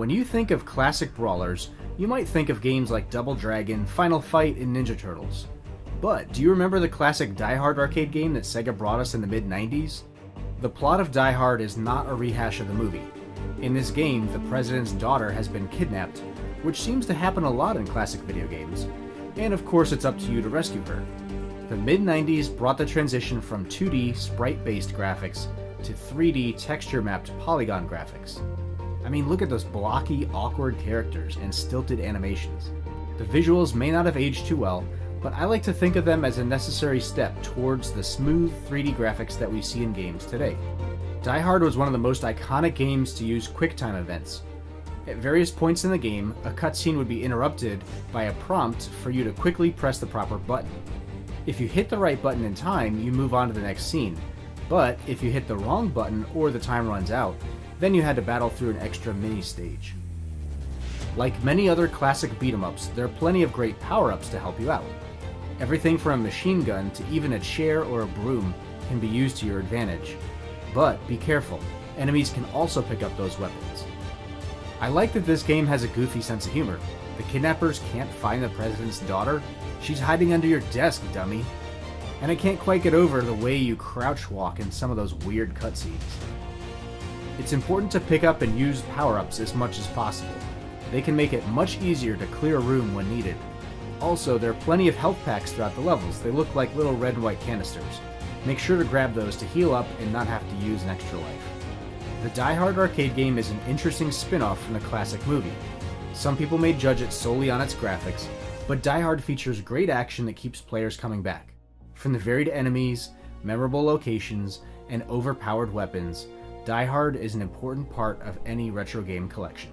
When you think of classic brawlers, you might think of games like Double Dragon, Final Fight, and Ninja Turtles. But do you remember the classic Die Hard arcade game that Sega brought us in the mid-90s? The plot of Die Hard is not a rehash of the movie. In this game, the president's daughter has been kidnapped, which seems to happen a lot in classic video games, and of course it's up to you to rescue her. The mid-90s brought the transition from 2D sprite-based graphics to 3D texture-mapped polygon graphics. I mean, look at those blocky, awkward characters and stilted animations. The visuals may not have aged too well, but I like to think of them as a necessary step towards the smooth 3D graphics that we see in games today. Die Hard was one of the most iconic games to use QuickTime events. At various points in the game, a cutscene would be interrupted by a prompt for you to quickly press the proper button. If you hit the right button in time, you move on to the next scene, but if you hit the wrong button or the time runs out, then you had to battle through an extra mini-stage. Like many other classic beat-em-ups, there are plenty of great power-ups to help you out. Everything from a machine gun to even a chair or a broom can be used to your advantage. But be careful, enemies can also pick up those weapons. I like that this game has a goofy sense of humor. The kidnappers can't find the president's daughter. She's hiding under your desk, dummy. And I can't quite get over the way you crouch walk in some of those weird cutscenes. It's important to pick up and use power-ups as much as possible. They can make it much easier to clear a room when needed. Also, there are plenty of health packs throughout the levels. They look like little red and white canisters. Make sure to grab those to heal up and not have to use an extra life. The Die Hard arcade game is an interesting spin-off from the classic movie. Some people may judge it solely on its graphics, but Die Hard features great action that keeps players coming back. From the varied enemies, memorable locations, and overpowered weapons, Die Hard is an important part of any retro game collection.